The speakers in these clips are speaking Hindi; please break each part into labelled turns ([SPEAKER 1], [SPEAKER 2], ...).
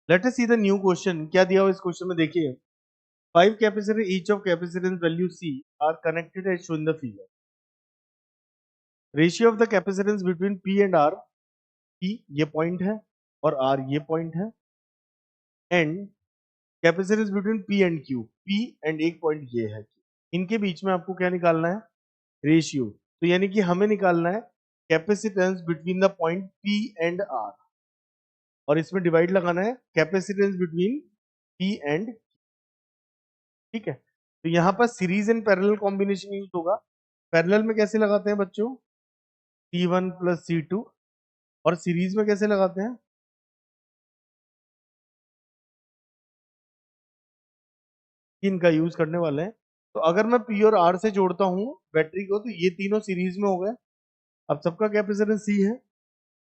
[SPEAKER 1] Late us see the new question. क्या दिया हुआ इस क्वेश्चन में देखिए, 5 capacitor each of capacitance value C are connected as shown in the figure. Ratio of the capacitance between P and R, P ये पॉइंट है और R ये पॉइंट है, and capacitance between P and Q, P and एक पॉइंट ये है, इनके बीच में आपको क्या निकालना है, रेशियो। तो यानी कि हमें निकालना है capacitance between the point P and R, और इसमें डिवाइड लगाना है कैपेसिटेंस बिटवीन P एंड, ठीक है। तो यहाँ पर series and parallel combination use होगा। पैरेलल में कैसे लगाते हैं बच्चों, C1 प्लस C2, और सीरीज में कैसे लगाते हैं, इनका यूज करने वाले हैं। तो अगर मैं P और R से जोड़ता हूं बैटरी को, तो ये तीनों सीरीज में हो गए। अब सबका कैपेसिटेंस C है,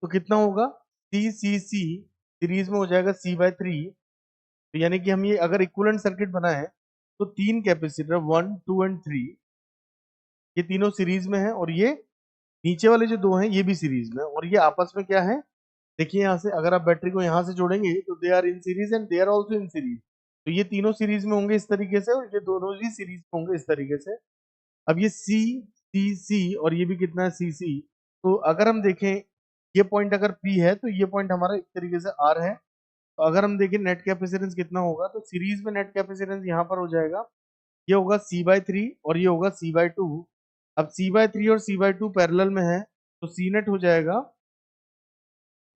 [SPEAKER 1] तो कितना होगा, C सीरीज में हो जाएगा C/3। तो यानी कि हम ये अगर इक्विवेलेंट सर्किट बनाए तो तीन कैपेसिटर 1, 2 एंड 3 ये तीनों सीरीज में है, और ये नीचे वाले जो दो हैं ये भी सीरीज में है, और ये आपस में क्या है, देखिए यहाँ से अगर आप बैटरी को यहाँ से जोड़ेंगे तो they are in series and they are also in series. तो ये तीनों सीरीज में होंगे इस तरीके से, और ये दोनों ही सीरीज में होंगे इस तरीके से। अब ये C और ये भी कितना है C। तो अगर हम देखें ये पॉइंट अगर P है तो ये पॉइंट हमारा इस तरीके से R है। तो अगर हम देखें नेट कैपेसिटेंस कितना होगा, तो सीरीज में नेट कैपेसिटेंस यहाँ पर हो जाएगा, ये होगा C/3 और ये होगा C/2। अब C/3 और C/2 पैरेलल में है, तो C नेट हो जाएगा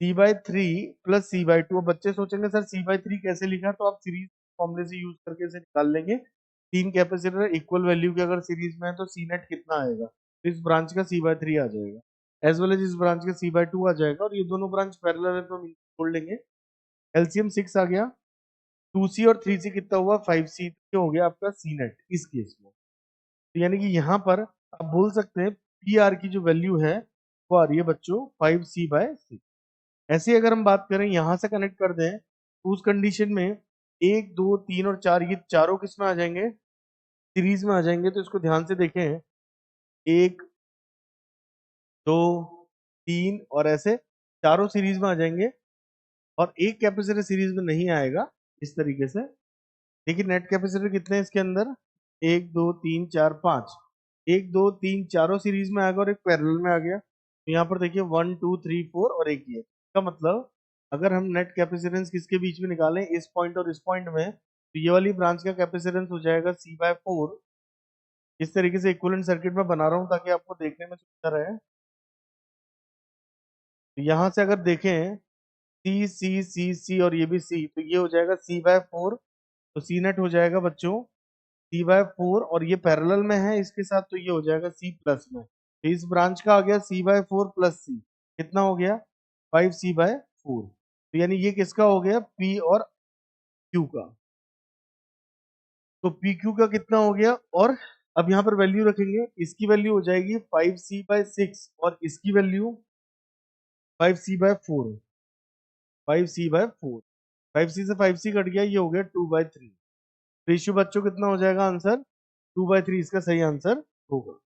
[SPEAKER 1] C/3 प्लस C/2। अब बच्चे सोचेंगे सर C/3 कैसे लिखा, तो आप सीरीज फॉर्मूले से यूज करके इसे निकाल लेंगे। तीन कैपेसिटर इक्वल वैल्यू के अगर सीरीज में है तो C नेट कितना आएगा, तो इस ब्रांच का C/3 आ जाएगा, एज वेल एज इस ब्रांच का C/2 आ जाएगा, और ये दोनों ब्रांच पैरेलल है तो हम जोड़ लेंगे। एलसीएम 6 आ गया, 2C और 3C कितना हुआ 5C, तो हो गया आपका C नेट इस केस में। तो यानी कि यहाँ पर आप बोल सकते हैं पी आर की जो वैल्यू है वो आ रही है बच्चों 5C/6। ऐसे ही अगर हम बात करें यहाँ से कनेक्ट कर दें, तो उस कंडीशन में 1, 2, 3 और 4 ये चारों किस में आ जाएंगे, सीरीज में आ जाएंगे। तो इसको ध्यान से देखें, 1, 2, 3 और ऐसे चारों सीरीज में आ जाएंगे, और एक कैपेसिटर सीरीज में नहीं आएगा इस तरीके से। देखिए नेट कैपेसिटर कितने हैं इसके अंदर, 1, 2, 3, 4, 5, 1, 2, 3 चारों सीरीज में आ गया और एक पैरेलल में आ गया। तो यहाँ पर देखिए 1, 2, 3, 4 और एक ये, इसका मतलब अगर हम नेट कैपेसिटेंस किसके बीच में निकालें, इस पॉइंट और इस पॉइंट में, तो ये वाली ब्रांच का कैपेसिटेंस हो जाएगा C/4। इस तरीके से इक्विवेलेंट सर्किट में बना रहा हूँ ताकि आपको देखने में सुविधा रहे। तो यहाँ से अगर देखें C और ये भी C, तो ये हो जाएगा C/4। तो C नेट हो जाएगा बच्चों C/4, और ये पैरेलल में है इसके साथ, तो ये हो जाएगा C प्लस में। तो इस ब्रांच का आ गया C/4 प्लस C, कितना हो गया 5C/4। तो यानी ये किसका हो गया, P और Q का। तो PQ का कितना हो गया, और अब यहाँ पर वैल्यू रखेंगे, इसकी वैल्यू हो जाएगी 5C/6 और इसकी वैल्यू 5C/4, 5C/4, 5C से 5C कट गया, ये हो गया 2/3। रेशियो बच्चों कितना हो जाएगा आंसर, 2/3 इसका सही आंसर होगा।